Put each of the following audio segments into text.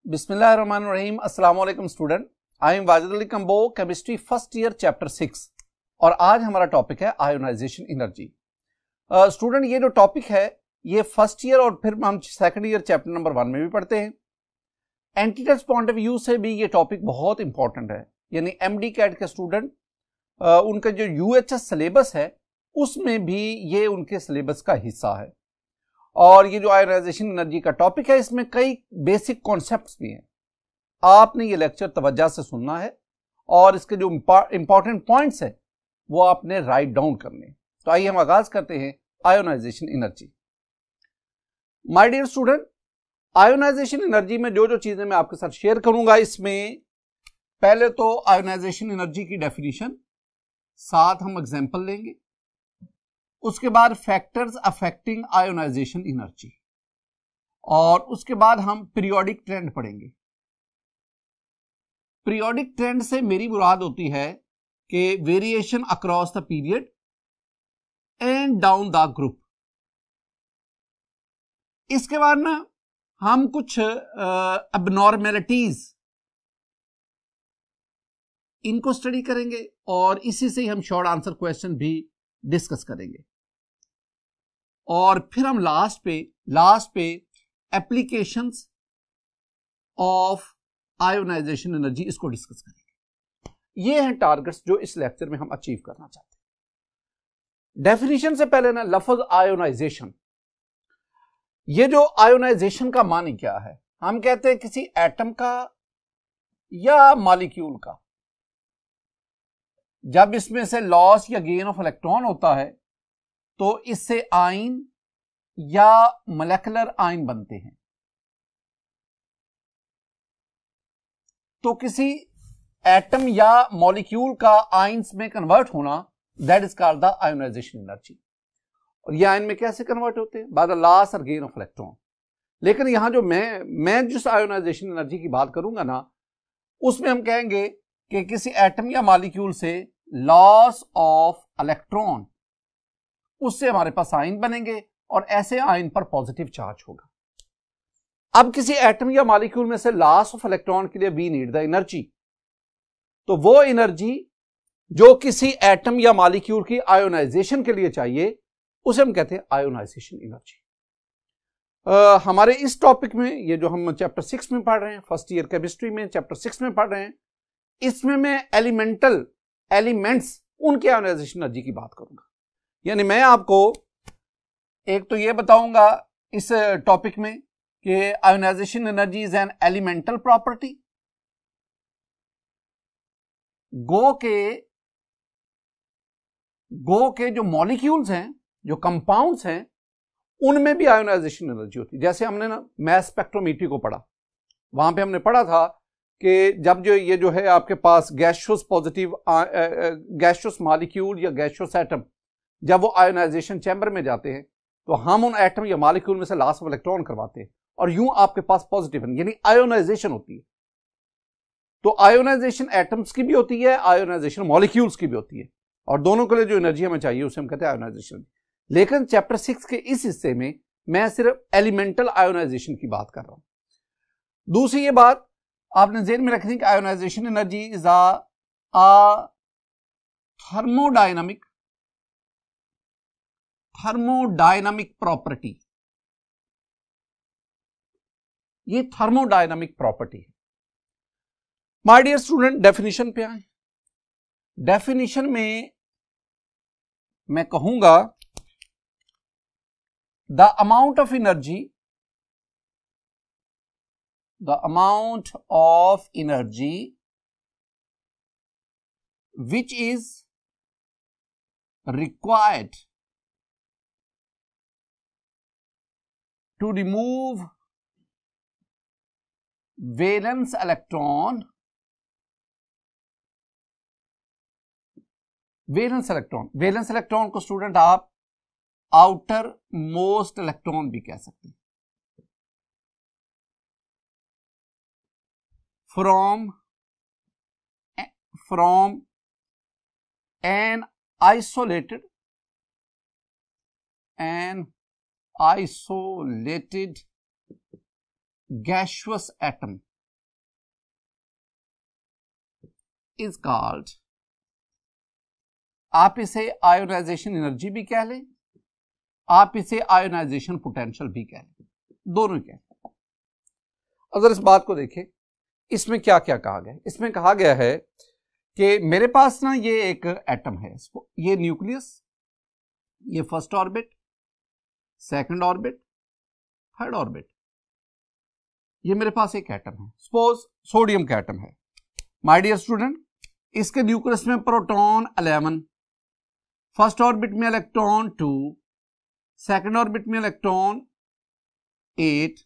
बिस्मिल्लाहिर्रहमानिर्रहीम। अस्सलाम वालेकुम student, I am Wajid Ali combo, chemistry first year chapter 6 और आज हमारा टॉपिक है आयोनाइजेशन एनर्जी। स्टूडेंट ये जो टॉपिक है ये फर्स्ट ईयर और फिर हम सेकंड ईयर चैप्टर नंबर 1 में भी पढ़ते हैं। एंटीटेस्ट पॉइंट ऑफ व्यू से भी ये टॉपिक बहुत इंपॉर्टेंट है, यानी एमडी कैट के स्टूडेंट उनका जो यूएचएस सिलेबस है उसमें भी ये उनके सिलेबस का हिस्सा है। और ये जो आयोनाइजेशन एनर्जी का टॉपिक है इसमें कई बेसिक कॉन्सेप्ट्स भी हैं। आपने ये लेक्चर तवज्जो से सुनना है और इसके जो इंपॉर्टेंट पॉइंट्स हैं वो आपने राइट डाउन करने। तो आइए हम आगाज करते हैं ionization energy. My dear student, ionization energy में जो जो चीजें मैं आपके साथ शेयर करूंगा, इसमें पहले तो आयोनाइजेशन एनर्जी की डेफिनेशन, साथ हम एग्जांपल लेंगे, उसके बाद फैक्टर्स अफेक्टिंग आयोनाइजेशन एनर्जी, और उसके बाद हम पीरियोडिक ट्रेंड पढ़ेंगे। पीरियोडिक ट्रेंड से मेरी मुराद होती है कि variation across the period and down the group. इसके बाद ना हम कुछ अबनॉर्मेलिटीज इनको स्टडी करेंगे और इसी से ही हम शॉर्ट आंसर क्वेश्चन भी डिस्कस करेंगे। और फिर हम लास्ट पे एप्लीकेशंस ऑफ आयोनाइजेशन एनर्जी इसको डिस्कस करेंगे। ये हैं टारगेट्स जो इस लेक्चर में हम अचीव करना चाहते हैं। डेफिनेशन से पहले ना लफ्ज आयोनाइजेशन, ये जो आयोनाइजेशन का मानी क्या है? हम कहते हैं किसी एटम का या मॉलिक्यूल का जब इसमें से लॉस या गेन ऑफ इलेक्ट्रॉन होता है तो इससे आयन या मोलेकुलर आयन बनते हैं। तो किसी एटम या मॉलिक्यूल का आयंस में कन्वर्ट होना, that is called the ionization energy. और ये आयन में कैसे कन्वर्ट होते हैं? बाय द लॉस और गेन ऑफ इलेक्ट्रॉन। लेकिन यहां जो मैं जिस आयोनाइजेशन एनर्जी की बात करूंगा ना, उसमें हम कहेंगे कि किसी एटम या मॉलिक्यूल से लॉस ऑफ इलेक्ट्रॉन, उससे हमारे पास आयन बनेंगे और ऐसे आयन पर पॉजिटिव चार्ज होगा। अब किसी एटम या मॉलिक्यूल में से लॉस ऑफ इलेक्ट्रॉन के लिए वी नीड द एनर्जी। तो वो एनर्जी जो किसी एटम या मॉलिक्यूल की आयोनाइजेशन के लिए चाहिए उसे हम कहते हैं आयोनाइजेशन एनर्जी। हमारे इस टॉपिक में, ये जो हम चैप्टर 6 में पढ़ रहे हैं, फर्स्ट ईयर केमिस्ट्री में चैप्टर 6 में पढ़ रहे हैं, इसमें मैं एलिमेंट्स उनके आयोनाइजेशन एनर्जी की बात करूंगा। यानी मैं आपको एक तो ये बताऊंगा इस टॉपिक में कि ionisation energy is an elemental property. गो के जो मॉलिक्यूल्स हैं, जो कंपाउंड्स हैं, उनमें भी आयोनाइजेशन एनर्जी होती है। जैसे हमने ना मास स्पेक्ट्रोमेट्री को पढ़ा, वहां पे हमने पढ़ा था कि जब ये जो है आपके पास गैसियस मॉलिक्यूल या गैसियस एटम जब वो आयोनाइजेशन चैम्बर में जाते हैं तो हम उन एटम या मॉलिक्यूल में से लॉस ऑफ इलेक्ट्रॉन करवाते हैं और यूं आपके पास पॉजिटिव यानी आयोनाइजेशन होती है। तो आयोनाइजेशन एटम्स की भी होती है, आयोनाइजेशन मॉलिक्यूल्स की भी होती है, और दोनों के लिए जो एनर्जी हमें चाहिए उसे हम कहते हैं आयोनाइजेशन। लेकिन चैप्टर 6 के इस हिस्से में मैं सिर्फ एलिमेंटल आयोनाइजेशन की बात कर रहा हूं। दूसरी ये बात आपने ज़हन में रखनी कि ionisation energy is a thermodynamic property. ये थर्मोडायनामिक प्रॉपर्टी है। माय डियर स्टूडेंट, डेफिनेशन पे आए। डेफिनेशन में मैं कहूंगा the amount of energy which is required to remove valence electron को स्टूडेंट आप आउटर मोस्ट इलेक्ट्रॉन भी कह सकते हैं। from an isolated gaseous atom is called, आप इसे आयोनाइजेशन एनर्जी भी कह लें, आप इसे आयोनाइजेशन पोटेंशियल भी कह लें, दोनों कह लें। अगर इस बात को देखें, इसमें क्या क्या कहा गया है? इसमें कहा गया है कि मेरे पास ना ये एक एटम है, ये न्यूक्लियस, ये first orbit, second orbit, third orbit, ये मेरे पास एक एटम है, सपोज सोडियम का एटम है। माय डियर स्टूडेंट, इसके न्यूक्लियस में प्रोटॉन 11, फर्स्ट ऑर्बिट में इलेक्ट्रॉन 2, सेकंड ऑर्बिट में इलेक्ट्रॉन 8,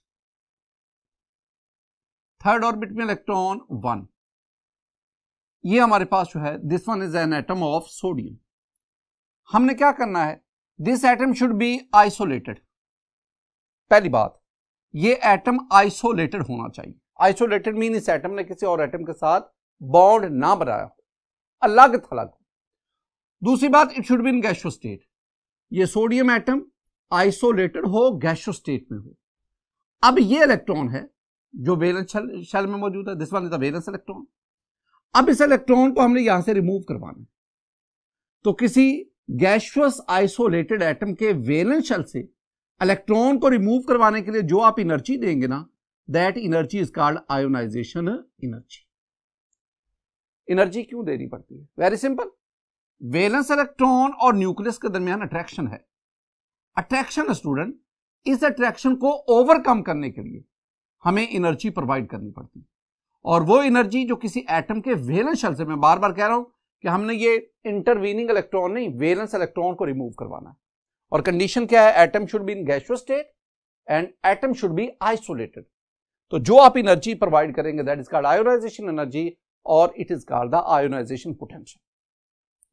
थर्ड ऑर्बिट में इलेक्ट्रॉन 1। ये हमारे पास जो है, this one is an atom of sodium. हमने क्या करना है, this atom should be isolated. पहली बात, ये एटम आइसोलेटेड होना चाहिए। आइसोलेटेड मीन इस एटम ने किसी और एटम के साथ बॉन्ड ना बनाया हो, अलग थलग। दूसरी बात, it should be in gaseous state. ये सोडियम एटम आइसोलेटेड हो, गैसियस स्टेट में हो। अब ये इलेक्ट्रॉन है जो वैलेंस शेल में मौजूद है, this one is the valence electron. अब इस इलेक्ट्रॉन को हमने यहां से रिमूव करवाना है, तो किसी गैसियस आइसोलेटेड एटम के वैलेंस शेल से इलेक्ट्रॉन को रिमूव करवाने के लिए जो आप एनर्जी देंगे ना, that energy is called ionisation energy. Energy क्यों देनी पड़ती है? वेरी सिंपल, वैलेंस इलेक्ट्रॉन और न्यूक्लियस के दरमियान अट्रैक्शन है। अट्रैक्शन स्टूडेंट, इस अट्रैक्शन को ओवरकम करने के लिए हमें एनर्जी प्रोवाइड करनी पड़ती है, और वो एनर्जी जो किसी एटम के वैलेंस शेल से, मैं बार बार कह रहा हूं कि हमने ये इंटरवीनिंग इलेक्ट्रॉन नहीं, वैलेंस इलेक्ट्रॉन को रिमूव करवाना है। और कंडीशन क्या है? Atom should be in gaseous state and atom should be isolated. तो जो आप एनर्जी प्रोवाइड करेंगे, that is called ionisation energy, और it is called the ionisation potential.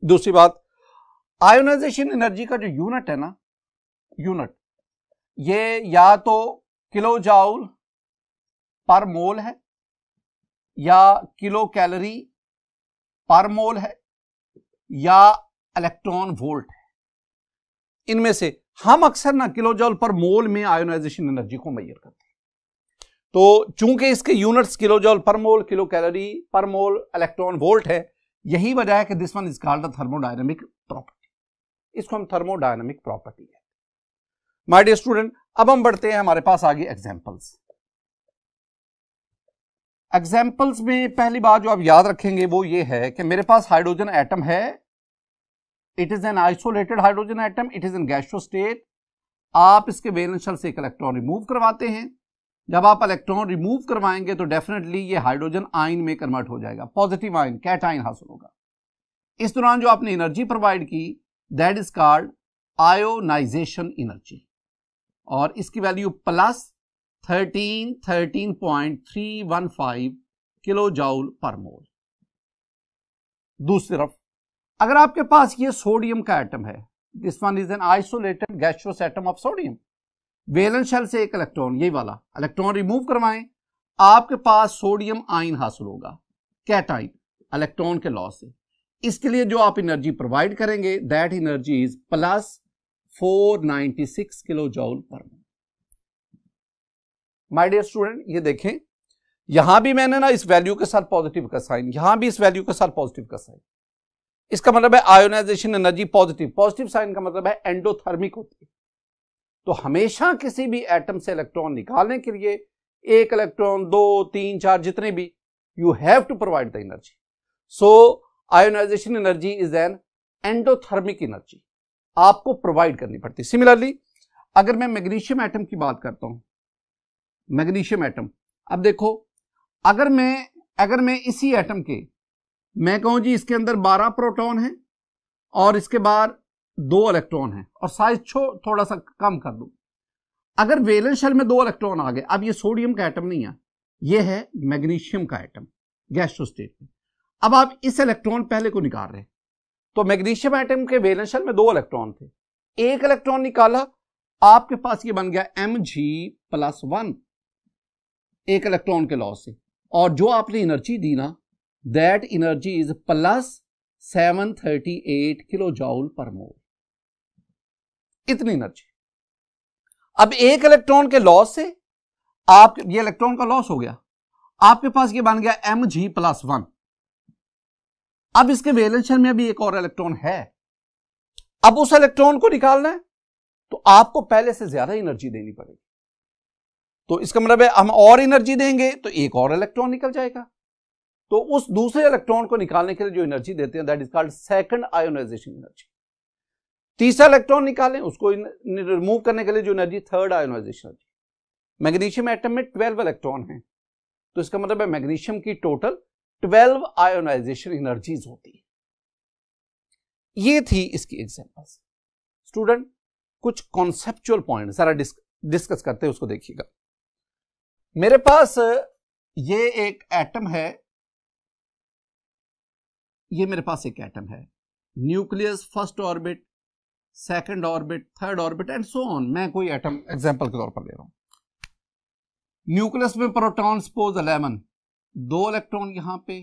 दूसरी बात, आयोनाइजेशन एनर्जी का जो यूनिट है ना, यूनिट ये या तो किलो जाउल पर मोल है, या किलो कैलोरी पर मोल है, या इलेक्ट्रॉन वोल्ट है। इनमें से हम अक्सर ना किलो जूल पर मोल में आयोनाइजेशन एनर्जी को मेजर करते हैं। तो चूंकि इसके यूनिट्स किलो जूल पर मोल, किलो कैलोरी पर मोल, इलेक्ट्रॉन वोल्ट है, यही वजह है कि this one is called the thermodynamic property. इसको हम थर्मोडायनामिक प्रॉपर्टी है। माय डियर स्टूडेंट, अब हम बढ़ते हैं हमारे पास आगे एग्जांपल्स। एग्जाम्पल्स में पहली बात जो आप याद रखेंगे वो ये है कि मेरे पास हाइड्रोजन एटम है, it is an isolated hydrogen atom, it is in gaseous state. आप इसके वैलेंस शेल से एक इलेक्ट्रॉन रिमूव करवाते हैं। जब आप इलेक्ट्रॉन रिमूव करवाएंगे तो डेफिनेटली ये हाइड्रोजन आयन में कन्वर्ट हो जाएगा, पॉजिटिव आयन, कैटायन हासिल होगा। इस दौरान जो आपने एनर्जी प्रोवाइड की, that is called ionisation energy, और इसकी वैल्यू प्लस 13.315 किलो जाउल पर मोल। दूसरी तरफ अगर आपके पास ये सोडियम का एटम है, this one is an isolated gaseous atom of sodium, valence shell से एक इलेक्ट्रॉन, यही वाला इलेक्ट्रॉन रिमूव करवाएं, आपके पास सोडियम आयन हासिल होगा, कैटायन, इलेक्ट्रॉन के लॉस से। इसके लिए जो आप एनर्जी प्रोवाइड करेंगे, that energy is plus 496 kilo joule per mole. My dear student, ये देखें, यहां भी मैंने ना इस वैल्यू के साथ पॉजिटिव का साइन, यहां भी इस वैल्यू के साथ पॉजिटिव का साइन। इसका मतलब है ionization energy positive. Positive sign का मतलब है एंडोथर्मिक होती है। तो हमेशा किसी भी एटम से इलेक्ट्रॉन निकालने के लिए, एक इलेक्ट्रॉन, 2, 3, 4, जितने भी, you have to provide the energy. So ionization energy is an endothermic energy, आपको प्रोवाइड करनी पड़ती है। सिमिलरली अगर मैं मैग्नीशियम एटम की बात करता हूं, मैग्नीशियम एटम, अब देखो, अगर मैं इसी एटम के, मैं कहूं जी इसके अंदर 12 प्रोटॉन है और इसके बाहर 2 इलेक्ट्रॉन है, और साइज थोड़ा सा कम कर दूं, अगर वैलेंस शेल में 2 इलेक्ट्रॉन आ गए, अब ये सोडियम का एटम नहीं है, ये है मैग्नीशियम का एटम गैसियस स्टेट में। अब आप इस इलेक्ट्रॉन पहले को निकाल रहे हैं, तो मैग्नीशियम एटम के वैलेंस शेल में 2 इलेक्ट्रॉन थे, एक इलेक्ट्रॉन निकाला, आपके पास ये बन गया Mg+1 एक इलेक्ट्रॉन के लॉस से, और जो आपने एनर्जी दी ना, that energy is plus 738 kilo joule per mole, इतनी एनर्जी। अब एक इलेक्ट्रॉन के लॉस से आप, ये इलेक्ट्रॉन का लॉस हो गया, आपके पास ये बन गया Mg+1, अब इसके वैलेंस शेल में भी एक और इलेक्ट्रॉन है, अब उस इलेक्ट्रॉन को निकालना है तो आपको पहले से ज्यादा एनर्जी देनी पड़ेगी। तो इसका मतलब है हम और एनर्जी देंगे तो एक और इलेक्ट्रॉन निकल जाएगा। तो उस दूसरे इलेक्ट्रॉन को निकालने के लिए जो एनर्जी देते हैं that is called second ionisation energy. तीसरा इलेक्ट्रॉन निकालें उसको रिमूव करने के लिए जो energy third ionization energy. Magnesium atom में 12 इलेक्ट्रॉन हैं, तो इसका मतलब है मैग्नीशियम की टोटल 12 आयोनाइजेशन एनर्जीज होती है। ये थी इसकी एग्जांपल्स। स्टूडेंट कुछ कॉन्सेप्चुअल पॉइंट जरा डिस्कस करते हैं, उसको देखिएगा। मेरे पास ये एक एटम है, ये मेरे पास एक एटम है, nucleus, first orbit, second orbit, third orbit and so on. मैं कोई एटम एग्जांपल के तौर पर ले रहा हूं। न्यूक्लियस में प्रोटॉन सपोज 11, 2 इलेक्ट्रॉन यहां पे,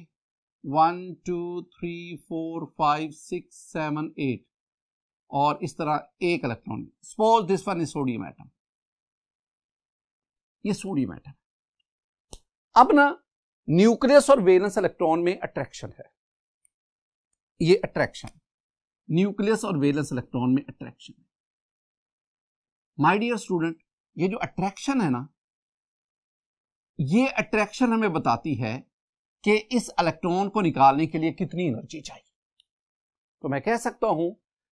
1 2 3 4 5 6 7 8 और इस तरह एक electron. Suppose this one is sodium atom, ये सोडियम एटम। अब ना न्यूक्लियस और वैलेंस इलेक्ट्रॉन में अट्रैक्शन है, ये अट्रैक्शन, न्यूक्लियस और वैलेंस इलेक्ट्रॉन में अट्रैक्शन है। माय डियर स्टूडेंट, ये जो अट्रैक्शन है ना, ये अट्रैक्शन हमें बताती है कि इस इलेक्ट्रॉन को निकालने के लिए कितनी एनर्जी चाहिए। तो मैं कह सकता हूं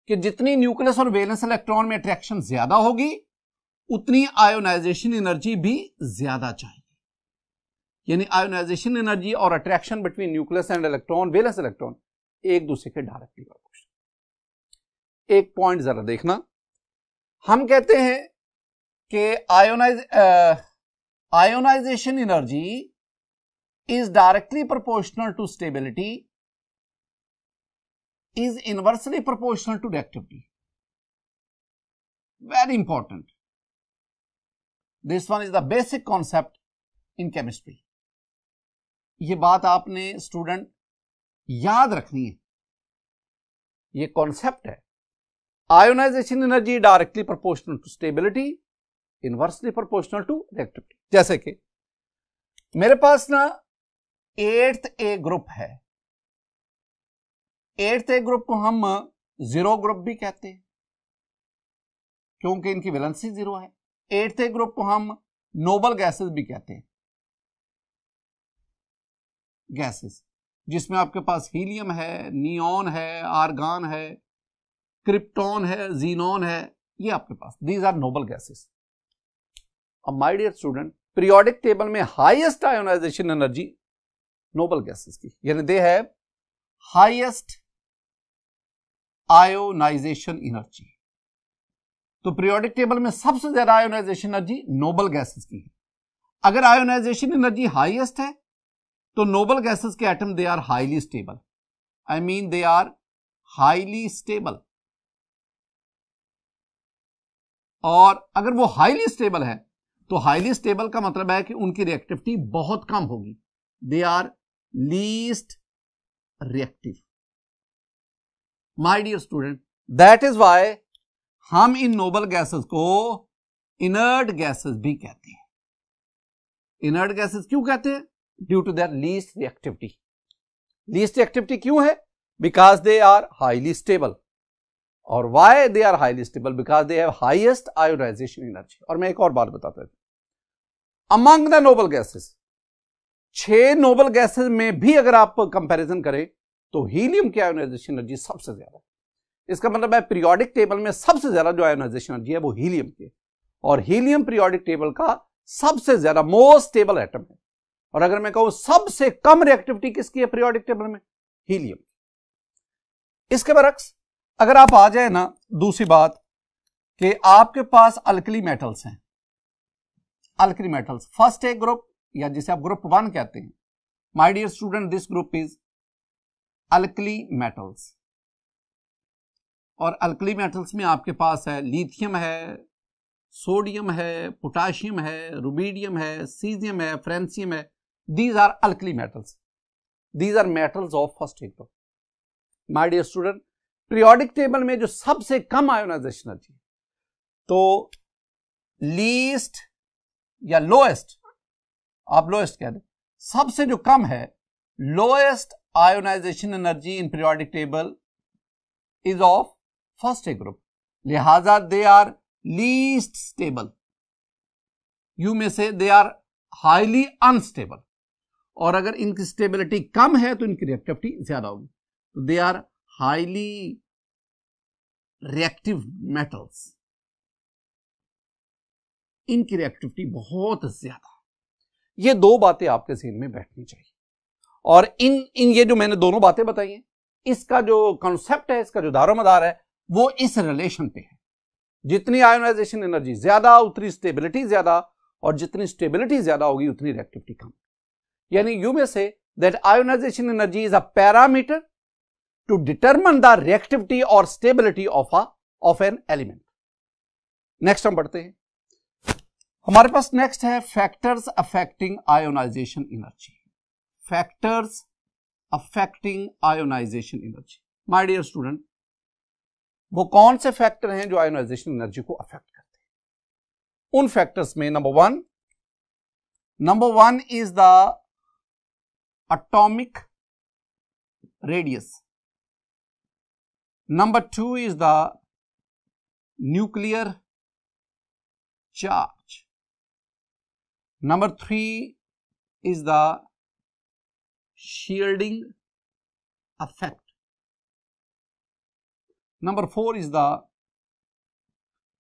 कि जितनी न्यूक्लियस और वैलेंस इलेक्ट्रॉन में अट्रैक्शन ज्यादा होगी उतनी आयोनाइजेशन एनर्जी भी ज्यादा चाहिए। यानी आयोनाइजेशन एनर्जी और attraction between nucleus and electron, valence electron एक दूसरे के डायरेक्टली प्रोपोर्शनल। एक पॉइंट जरा देखना, हम कहते हैं कि ionisation energy is directly proportional to stability, is inversely proportional to reactivity. Very important. This one is the basic concept in chemistry. ये बात आपने स्टूडेंट याद रखनी है, ये कॉन्सेप्ट है। Ionization energy directly proportional to stability, inversely proportional to reactivity. जैसे कि मेरे पास ना 8th ए ग्रुप है, 8th ए ग्रुप को हम 0 ग्रुप भी कहते हैं क्योंकि इनकी वैलेंसी 0 है। 8th ए ग्रुप को हम नोबल गैसेस भी कहते हैं, गैसेस जिसमें आपके पास हीलियम है, नियॉन है, आर्गन है, क्रिप्टॉन है, जीनॉन है, ये आपके पास, दीज आर नोबल गैसेस। अब my dear student, periodic table में highest ionisation energy noble gases की, यानी they have highest ionisation energy. तो पीरियोडिक टेबल में सबसे ज्यादा आयोनाइजेशन एनर्जी नोबल गैसेस की है। अगर आयोनाइजेशन एनर्जी हाईएस्ट है तो नोबल गैसेस के atom they are highly stable, I mean they are highly stable. और अगर वो हाईली स्टेबल है तो हाईली स्टेबल का मतलब है कि उनकी रिएक्टिविटी बहुत कम होगी, they are least reactive. My dear student, that is why हम इन नोबल गैसेस को इनर्ट गैसेस भी कहते हैं। इनर्ट गैसेस क्यों कहते हैं? Due to their least reactivity. Least reactivity क्यों है? Because they are highly stable. और why they are highly stable? Because they have highest ionisation energy. और मैं एक और बात बताता हूं, among the noble gases, 6 noble gases में भी अगर आप कंपैरिजन करें तो हीलियम की आयोनाइजेशन एनर्जी सबसे ज्यादा। इसका मतलब है पीरियोडिक टेबल में सबसे ज्यादा जो आयोनाइजेशन एनर्जी है वो हीलियम की है, और हीलियम पीरियोडिक टेबल का सबसे ज्यादा मोस्ट स्टेबल एटम है। और अगर मैं कहूं सबसे कम रिएक्टिविटी किसकी है पीरियोडिक टेबल में? हीलियम। इसके बरक्स अगर आप आ जाए ना, दूसरी बात कि आपके पास अल्कली मेटल्स हैं, alkali metals, first A group या जिसे आप ग्रुप 1 कहते हैं। My dear student, this group is alkali metals. और अल्कली मेटल्स में आपके पास है लिथियम है, सोडियम है, पोटाशियम है, रुबीडियम है, सीजियम है, फ्रेंसियम है। These are alkali metals, these are metals of first A group. My dear student, periodic table में जो सबसे कम आयोनाइजेशन एनर्जी, तो लीस्ट या लोएस्ट, आप लोएस्ट कह दें, सबसे जो कम है lowest ionisation energy in periodic table is of first A group, लिहाजा दे आर लीस्ट स्टेबल। यू में से दे आर हाईली अनस्टेबल, और अगर इनकी स्टेबिलिटी कम है तो इनकी रिएक्टिविटी ज्यादा होगी। तो they are highly reactive metals, इनकी रिएक्टिविटी बहुत ज्यादा। ये दो बातें आपके ज़हन में बैठनी चाहिए, और इन ये जो मैंने दोनों बातें बताई हैं, इसका जो कॉन्सेप्ट है, इसका जो दारोमदार है, वो इस रिलेशन पे है। जितनी आयोनाइजेशन एनर्जी ज्यादा उतनी स्टेबिलिटी ज्यादा, और जितनी स्टेबिलिटी ज्यादा होगी उतनी रिएक्टिविटी कम। यानी यू में say that ionization energy is a parameter to determine the reactivity और stability of an element. Next हम बढ़ते हैं, हमारे पास नेक्स्ट है factors affecting ionization energy. Factors affecting ionization energy. My dear student, वो कौन से फैक्टर हैं जो आयोनाइजेशन एनर्जी को अफेक्ट करते हैं? उन फैक्टर्स में number one is the atomic radius, number 2 is the nuclear charge, number 3 is the shielding effect, number 4 is the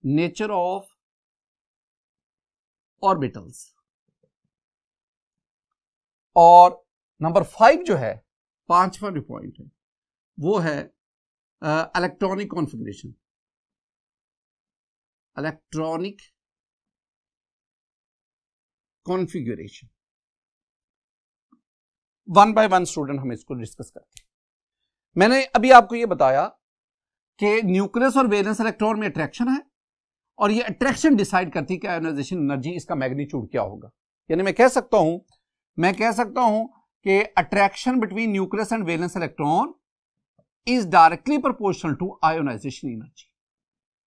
nature of orbitals, और नंबर 5 जो है, पांचवा जो पॉइंट है वो है electronic configuration. Electronic configuration, one by one student हम इसको डिस्कस करते हैं। मैंने अभी आपको यह बताया कि न्यूक्लियस और वैलेंस इलेक्ट्रॉन में अट्रैक्शन है, और ये अट्रैक्शन डिसाइड करती है कि आयोनाइजेशन एनर्जी, इसका मैग्नीट्यूड क्या होगा। यानी मैं कह सकता हूं कि attraction between nucleus and valence electron is directly proportional to ionization energy.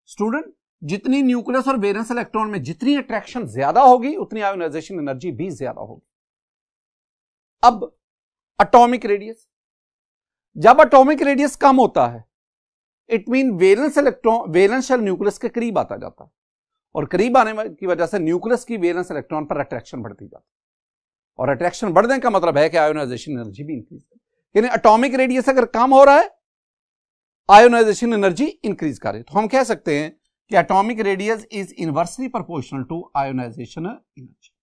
Student, जितनी न्यूक्लियस और वैलेंस इलेक्ट्रॉन में जितनी अट्रैक्शन ज्यादा होगी उतनी आयोनाइजेशन एनर्जी भी ज्यादा होगी। अब एटॉमिक रेडियस, जब एटॉमिक रेडियस कम होता है it mean valence electron valence shell nucleus के करीब आता जाता है, और करीब आने की वजह से न्यूक्लियस की वैलेंस इलेक्ट्रॉन पर अट्रैक्शन बढ़ती जाती है, और अट्रैक्शन बढ़ने का मतलब है कि आयोनाइजेशन एनर्जी भी इंक्रीज है। यानी एटॉमिक रेडियस अगर कम हो रहा है, आयोनाइजेशन एनर्जी इंक्रीज कर रही है। तो हम कह सकते हैं कि atomic radius is inversely proportional to ionization energy.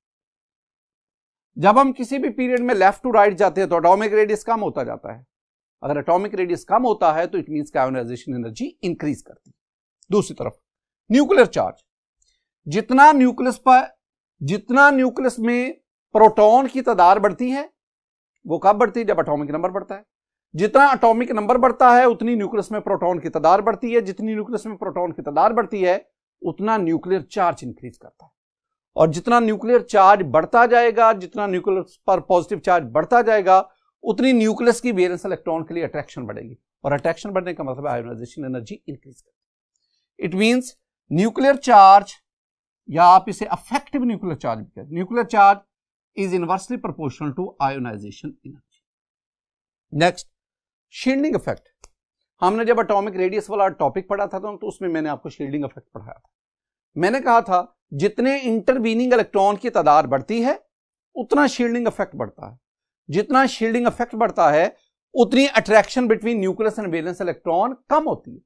जब हम किसी भी पीरियड में लेफ्ट टू राइट जाते हैं तो एटॉमिक रेडियस कम होता जाता है। अगर एटॉमिक रेडियस कम होता है तो इट मींस कि आयोनाइजेशन एनर्जी इंक्रीज करती है। दूसरी तरफ न्यूक्लियर चार्ज, जितना न्यूक्लियस में प्रोटॉन की तादाद बढ़ती है, वो कब बढ़ती है? जब एटॉमिक नंबर बढ़ता है। जितना एटॉमिक नंबर बढ़ता है उतनी न्यूक्लियस में प्रोटॉन की तादाद बढ़ती है, जितनी न्यूक्लियस में प्रोटॉन की तादाद बढ़ती है उतना न्यूक्लियर चार्ज इंक्रीज करता है, और जितना न्यूक्लियर चार्ज बढ़ता जाएगा, जितना न्यूक्लियस पर पॉजिटिव चार्ज बढ़ता जाएगा, उतनी न्यूक्लियस की वैलेंस इलेक्ट्रॉन के लिए अट्रैक्शन बढ़ेगी, और अट्रैक्शन बढ़ने का मतलब आयोनाइजेशन एनर्जी इंक्रीज करती है। इट मींस न्यूक्लियर चार्ज, या आप इसे अफेक्टिव न्यूक्लियर चार्ज भी कहते हैं, nuclear charge is inversely proportional to ionization energy. Next, shielding effect. हमने जब एटॉमिक रेडियस वाला टॉपिक पढ़ा था तो उसमें मैंने आपको शील्डिंग इफेक्ट पढ़ाया था। मैंने कहा था जितने इंटरवीनिंग इलेक्ट्रॉन की तादाद बढ़ती है उतना शील्डिंग इफेक्ट बढ़ता है, जितना शील्डिंग इफेक्ट बढ़ता है उतनी attraction between nucleus and valence electron कम होती है,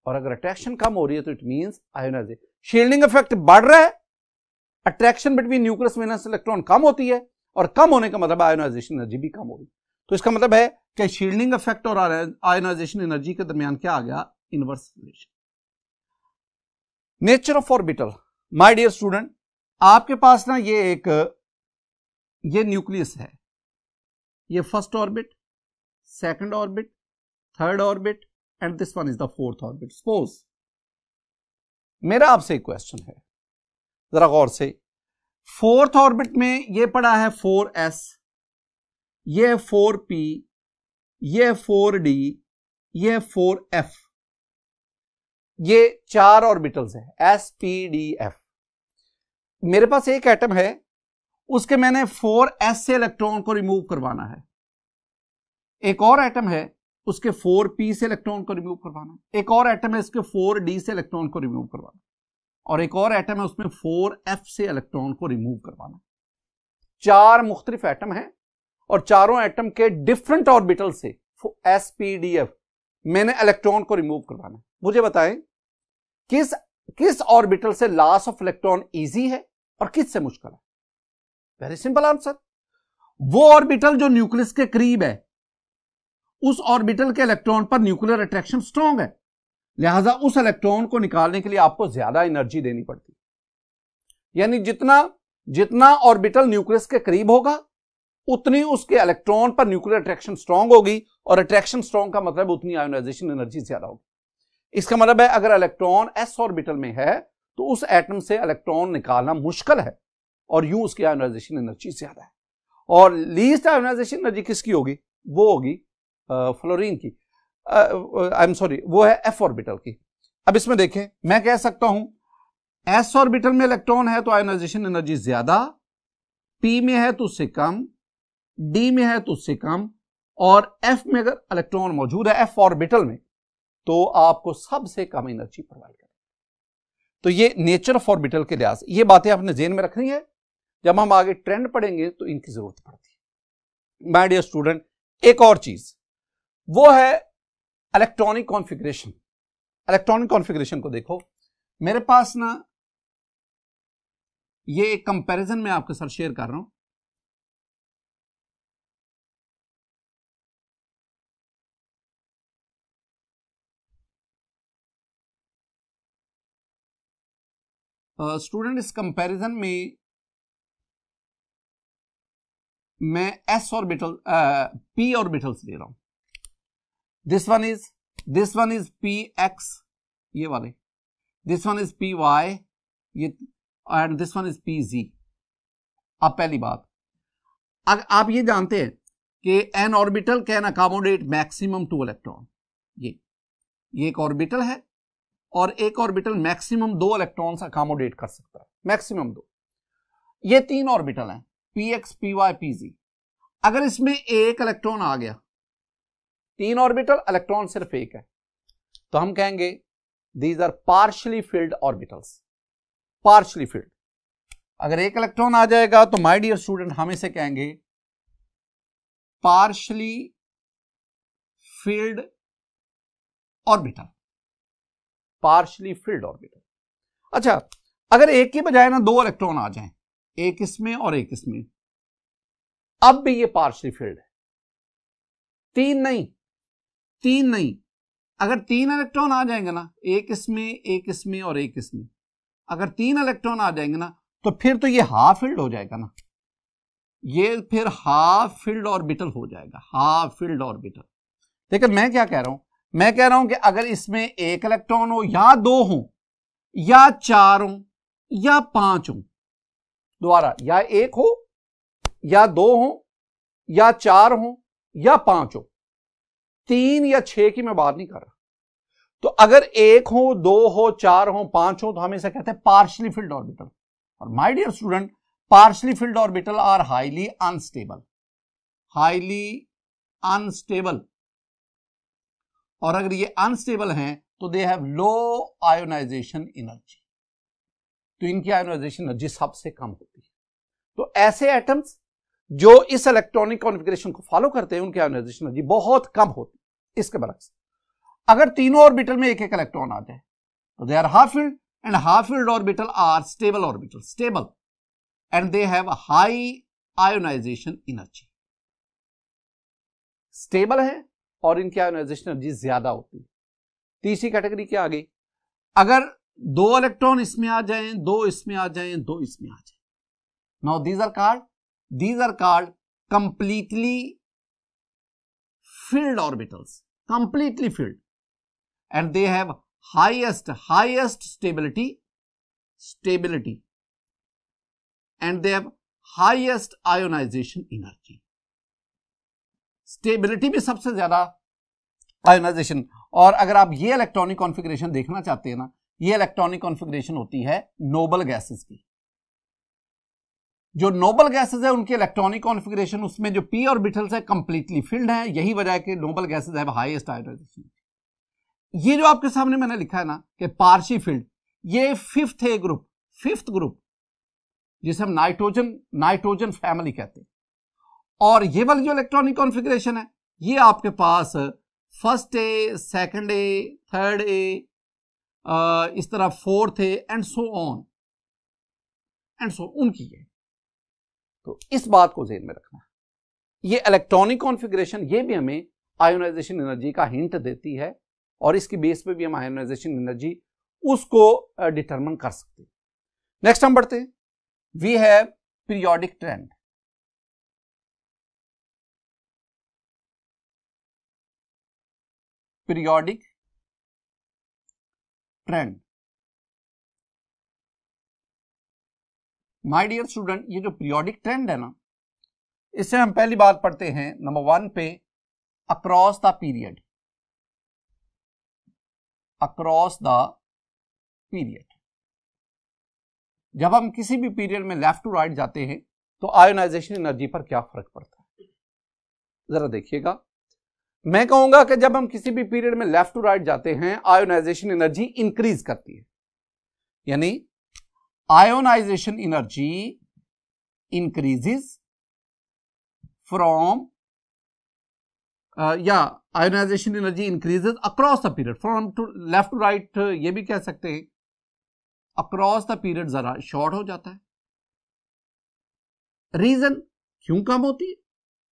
और अगर अट्रैक्शन कम हो रही है तो it means ionization. Shielding effect बढ़ रहा है, attraction between nucleus valence electron कम होती है, और कम होने का मतलब आयोनाइजेशन एनर्जी भी कम हो रही है। तो इसका मतलब है कि शील्डिंग इफेक्ट और आयोनाइजेशन एनर्जी के दरमियान क्या आ गया? Inverse relation. Nature of orbital. My dear student, आपके पास ना ये न्यूक्लियस है, ये first orbit, second orbit, third orbit, and this one is the fourth orbit. Suppose मेरा आपसे एक क्वेश्चन है, जरा गौर से। फोर्थ ऑर्बिट में ये पड़ा है 4s, ये 4p, ये 4d, ये 4f, ये 4 ऑर्बिटल्स है, s p d f। मेरे पास एक एटम है, उसके मैंने 4s से इलेक्ट्रॉन को रिमूव करवाना है। एक और एटम है उसके 4p से इलेक्ट्रॉन को रिमूव करवाना है। एक और एटम है इसके 4d से इलेक्ट्रॉन को रिमूव करवाना है। और एक और एटम है उसमें 4f से इलेक्ट्रॉन को रिमूव करवाना है। 4 मुख्तलिफ एटम हैं और चारों एटम के डिफरेंट ऑर्बिटल से sp-df मैंने इलेक्ट्रॉन को रिमूव करवाना है। मुझे बताएं किस ऑर्बिटल से लॉस ऑफ इलेक्ट्रॉन इजी है और किस से मुश्किल है? वेरी सिंपल आंसर, वो ऑर्बिटल जो न्यूक्लियस के करीब है उस ऑर्बिटल के इलेक्ट्रॉन पर न्यूक्लियर अट्रैक्शन स्ट्रांग है, लिहाजा उस इलेक्ट्रॉन को निकालने के लिए आपको ज्यादा एनर्जी देनी पड़ती है। यानी जितना ऑर्बिटल न्यूक्लियस के करीब होगा उतनी उसके इलेक्ट्रॉन पर न्यूक्लियर अट्रैक्शन स्ट्रांग होगी, और अट्रैक्शन स्ट्रांग का मतलब उतनी आयोनाइजेशन एनर्जी ज्यादा होगी। इसका मतलब है अगर इलेक्ट्रॉन s ऑर्बिटल में है तो उस एटम से इलेक्ट्रॉन निकालना मुश्किल है और यूं उसकी आयोनाइजेशन एनर्जी ज्यादा है। और लीस्ट आयोनाइजेशन एनर्जी किसकी होगी? वो होगी फ्लोरीन की, आई एम सॉरी, वो है f ऑर्बिटल की। अब इसमें देखें, मैं कह सकता हूं s ऑर्बिटल में इलेक्ट्रॉन है तो आयोनाइजेशन एनर्जी ज्यादा, p में है तो उससे कम, d में है तो उससे कम, और f में अगर इलेक्ट्रॉन मौजूद है f ऑर्बिटल में तो आपको सबसे कम एनर्जी प्रोवाइड करें। तो ये नेचर ऑफ ऑर्बिटल के लिहाज से ये बातें आपने जेहन में रखनी है। जब हम आगे ट्रेंड पढ़ेंगे तो इनकी जरूरत पड़ती है। माय डियर स्टूडेंट, एक और चीज वो है इलेक्ट्रॉनिक कॉन्फ़िगरेशन। इलेक्ट्रॉनिक कॉन्फ़िगरेशन को देखो, मेरे पास ना ये एक कंपैरिजन मैं आपके साथ शेयर कर रहा हूं। स्टूडेंट इस कंपैरिजन में मैं s ऑर्बिटल p ऑर्बिटल्स ले रहा हूं। दिस वन इज px, ये वाले, दिस वन इज py, ये, and this one is pz। अब पहली बात, आप ये जानते हैं कि N orbital can accommodate maximum 2 electron. ये एक ऑर्बिटल है और एक ऑर्बिटल मैक्सिमम 2 इलेक्ट्रॉन्स अकोमोडेट कर सकता है, मैक्सिमम 2। ये 3 ऑर्बिटल हैं, px, py, pz। अगर इसमें एक इलेक्ट्रॉन आ गया, 3 ऑर्बिटल, इलेक्ट्रॉन सिर्फ एक है, तो हम कहेंगे these are partially filled orbitals. Partially filled. अगर एक इलेक्ट्रॉन आ जाएगा तो माय डियर स्टूडेंट हम इसे कहेंगे partially filled orbital. Partially filled orbital. अच्छा, अगर एक की बजाय ना 2 इलेक्ट्रॉन आ जाएं, एक इसमें और एक इसमें, अब भी ये पार्शियली फिल्ड है। 3 नहीं, अगर 3 इलेक्ट्रॉन आ जाएंगे ना, एक इसमें और एक इसमें, अगर 3 इलेक्ट्रॉन आ जाएंगे ना तो फिर तो ये हाफ फिल्ड हो जाएगा ना, ये फिर हाफ फिल्ड ऑर्बिटल हो जाएगा, हाफ फिल्ड ऑर्बिटल। लेकिन मैं क्या कह रहा हूं, मैं कह रहा हूं कि अगर इसमें एक इलेक्ट्रॉन हो या 2 हो या 4 हो या 5 हो, दोबारा, या 1 हो या 2 हो या 4 हो या 5 हो, 3 या 6 की मैं बात नहीं कर रहा। तो अगर 1 हो, 2 हो, 4 हो, 5 हो, तो हम इसे कहते हैं पार्शियली फिल्ड ऑर्बिटल। और my dear student, partially filled orbital are highly unstable, highly unstable. और अगर ये अनस्टेबल हैं तो they have low ionization energy, तो इनकी आयोनाइजेशन एनर्जी सबसे कम होती है। तो ऐसे एटम्स जो इस इलेक्ट्रॉनिक कॉन्फ़िगरेशन को फॉलो करते हैं उनकी आयोनाइजेशन एनर्जी बहुत कम होती है। इसके बरक्स अगर तीनों ऑर्बिटल में एक एक इलेक्ट्रॉन आ जाए तो they are half filled, and half filled orbital are stable orbital, stable, and they have high ionization energy. Stable है और इनकी आयोनाइजेशन एनर्जी ज्यादा होती है। तीसरी कैटेगरी क्या आ गई, अगर 2 इलेक्ट्रॉन इसमें आ जाएं, 2 इसमें आ जाएं, 2 इसमें आ जाएं, now these are called completely filled orbitals, completely filled, and they have highest stability and they have highest ionisation energy. Stability में सबसे ज्यादा आयोनाइजेशन। और अगर आप ये इलेक्ट्रॉनिक कॉन्फ़िगरेशन देखना चाहते हैं ना, ये इलेक्ट्रॉनिक कॉन्फ़िगरेशन होती है नोबल गैसेस की। जो नोबल गैसेज है उनके इलेक्ट्रॉनिक कॉन्फ़िगरेशन, उसमें जो p ऑर्बिटल्स है कंप्लीटली फिल्ड है, यही वजह है कि noble gases have highest ionization. ये जो आपके सामने मैंने लिखा है ना कि पार्शियल फील्ड, ये फिफ्थ ग्रुप जिसे हम नाइट्रोजन फैमिली कहते हैं। और ये वाली जो इलेक्ट्रॉनिक कॉन्फ़िगरेशन है ये आपके पास first A, second A, third A, इस तरह fourth A and so on उनकी है। तो इस बात को ज़हन में रखना है। ये इलेक्ट्रॉनिक कॉन्फ़िगरेशन ये भी हमें आयोनाइजेशन एनर्जी का हिंट देती है और इसकी बेस पे भी हम आयोनाइजेशन एनर्जी उसको डिटरमिन कर सकते हैं। नेक्स्ट हम बढ़ते हैं। We have periodic trend. Periodic trend, my dear student, ये जो पीरियोडिक ट्रेंड है ना, इससे हम पहली बात पढ़ते हैं नंबर 1 पे across the period. Across the period, जब हम किसी भी पीरियड में लेफ्ट टू राइट जाते हैं तो आयोनाइजेशन एनर्जी पर क्या फर्क पड़ता है, जरा देखिएगा। मैं कहूंगा कि जब हम किसी भी पीरियड में लेफ्ट टू राइट जाते हैं आयोनाइजेशन एनर्जी इंक्रीज करती है, यानी आयोनाइजेशन एनर्जी इंक्रीजेस फ्रॉम या ionization energy increases across the period from to left to right, ये भी कह सकते हैं। अक्रॉस द पीरियड जरा शॉर्ट हो जाता है। रीजन क्यों कम होती है,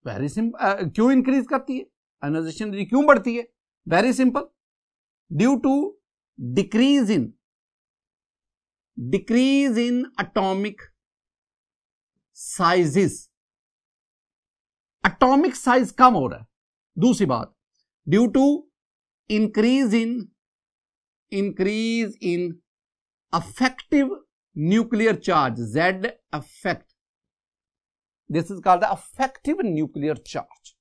वेरी सिंपल। क्यों इंक्रीज करती है आयोनाइजेशन एनर्जी, क्यों बढ़ती है, very simple, due to decrease in atomic sizes. Atomic size कम हो रहा है। दूसरी बात, due to increase in effective nuclear charge, Z effect, this is called the effective nuclear charge.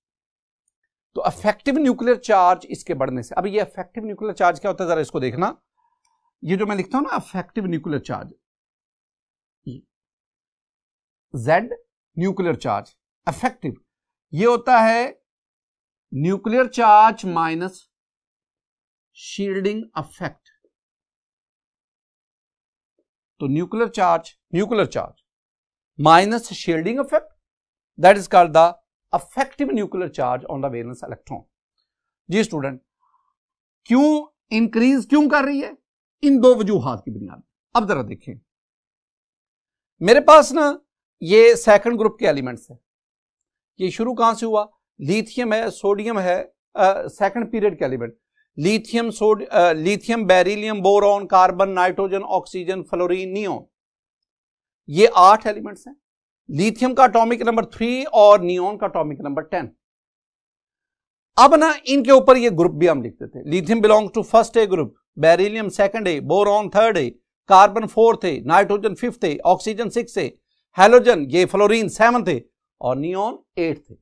तो अफेक्टिव न्यूक्लियर चार्ज इसके बढ़ने से, अब ये अफेक्टिव न्यूक्लियर चार्ज क्या होता है जरा इसको देखना। ये जो मैं लिखता हूं ना effective nuclear charge, Z nuclear charge, effective, ये होता है nuclear charge minus shielding effect. तो nuclear charge minus shielding effect, that is called the effective nuclear charge on the valence electron. जी स्टूडेंट, क्यों इंक्रीज क्यों कर रही है, इन दो वजूहात की बुनियाद। अब जरा देखें, मेरे पास ना ये सेकंड ग्रुप के एलिमेंट्स है। ये शुरू कहां से हुआ, लिथियम है, सोडियम है, सेकंड पीरियड के element, lithium, beryllium, boron, carbon, nitrogen, oxygen, fluorine, neon, ये 8 एलिमेंट्स हैं। लिथियम का एटॉमिक नंबर 3 और नियोन का एटॉमिक नंबर 10। अब ना इनके ऊपर ये ग्रुप भी हम लिखते थे। Lithium belongs to first A group, beryllium second A, boron third A, carbon fourth A, nitrogen fifth A, oxygen 6 A, halogen ये फ्लोरीन 7th ए और नियोन 8th ए।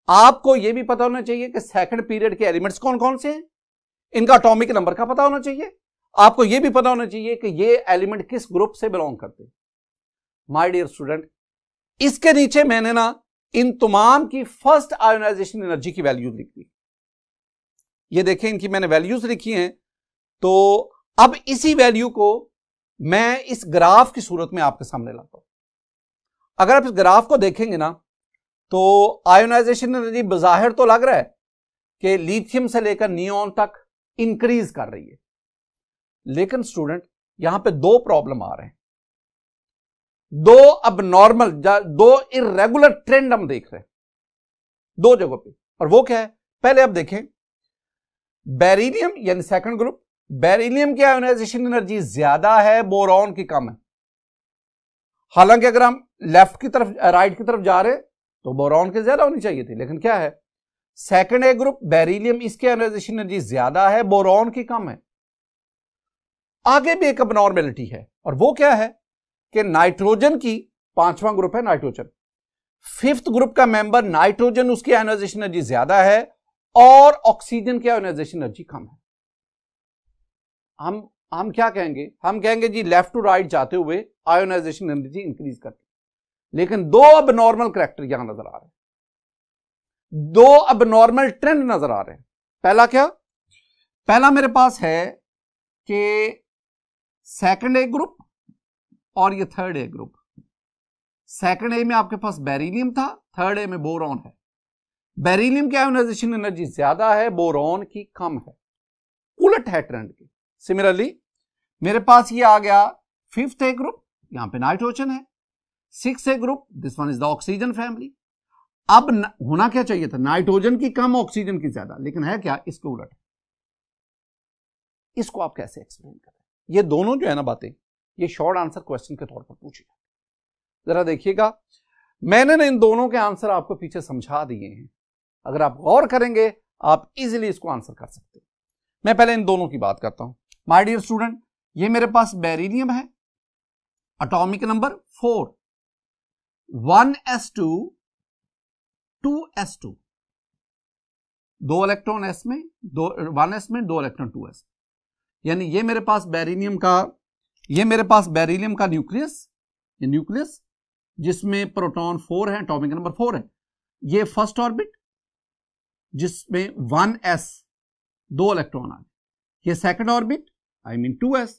आपको यह भी पता होना चाहिए कि सेकंड पीरियड के एलिमेंट्स कौन कौन से हैं, इनका एटॉमिक नंबर का पता होना चाहिए। आपको यह भी पता होना चाहिए कि ये एलिमेंट किस ग्रुप से बिलोंग करते हैं। माय डियर स्टूडेंट, इसके नीचे मैंने ना इन तमाम की फर्स्ट आयोनाइजेशन एनर्जी की वैल्यूज लिख दी। ये देखें, इनकी मैंने वैल्यूज लिखी हैं। तो अब इसी वैल्यू को मैं इस ग्राफ की सूरत में आपके सामने लाता हूं। अगर आप इस ग्राफ को देखेंगे ना तो आयोनाइजेशन एनर्जी बज़ाहिर तो लग रहा है कि लिथियम से लेकर नियोन तक इंक्रीज कर रही है, लेकिन स्टूडेंट यहां पे दो प्रॉब्लम आ रहे हैं, दो अबनॉर्मल, दो इर्रेगुलर ट्रेंड हम देख रहे हैं दो जगहों पे। और वो क्या है, पहले आप देखें, बेरिलियम यानी सेकंड ग्रुप, बेरिलियम की आयोनाइजेशन एनर्जी ज्यादा है, बोरॉन की कम है। हालांकि अगर हम लेफ्ट की तरफ राइट की तरफ जा रहे तो बोरॉन की ज्यादा होनी चाहिए थी, लेकिन क्या है, सेकंड ए ग्रुप बेरिलियम, इसकी आयोनाइजेशन एनर्जी ज्यादा है, बोरॉन की कम है। आगे भी एक अबनॉर्मेलिटी है, और वो क्या है कि नाइट्रोजन की, पांचवां ग्रुप है नाइट्रोजन, फिफ्थ ग्रुप का मेंबर नाइट्रोजन, उसकी आयोनाइजेशन एनर्जी ज्यादा है और ऑक्सीजन की आयोनाइजेशन एनर्जी कम है। हम क्या कहेंगे, हम कहेंगे जी लेफ्ट टू राइट जाते हुए आयोनाइजेशन एनर्जी इंक्रीज करती है। लेकिन दो अब नॉर्मल कैरेक्टर यहां नजर आ रहे हैं, दो अब नॉर्मल ट्रेंड नजर आ रहे हैं। पहला क्या? पहला मेरे पास है कि सेकंड ए ग्रुप और ये थर्ड ए ग्रुप। सेकंड ए में आपके पास बेरिलियम था, थर्ड ए में बोरॉन है। बेरिलियम की आयोनाइजेशन एनर्जी ज्यादा है, बोरॉन की कम है, उलट है ट्रेंड की। सिमिलरली मेरे पास ये आ गया फिफ्थ ए ग्रुप, यहां पे नाइट्रोजन है। Six A group, this one is the oxygen family. अब होना क्या चाहिए था? नाइट्रोजन की कम, ऑक्सीजन की ज्यादा, लेकिन है क्या? इसके उलट। इसको आप कैसे एक्सप्लेन करें? ये दोनों जो है ना बातें, ये शॉर्ट आंसर क्वेश्चन के तौर पर पूछिए। जरा देखिएगा, मैंने ना इन दोनों के आंसर आपको पीछे समझा दिए हैं। अगर आप गौर करेंगे आप इजीली इसको आंसर कर सकते हैं। मैं पहले इन दोनों की बात करता हूं। माय डियर स्टूडेंट, ये मेरे पास बेरिलियम है, atomic number 4, 1s2 2s2, 2 electron s में, 1s में, 2 इलेक्ट्रॉन 2s। यानी ये मेरे पास बेरिलियम का न्यूक्लियस, ये न्यूक्लियस जिसमें प्रोटॉन 4 है, एटॉमिक नंबर 4 है। ये फर्स्ट ऑर्बिट जिसमें 1s 2 इलेक्ट्रॉन आ गए। ये second orbit I mean 2s,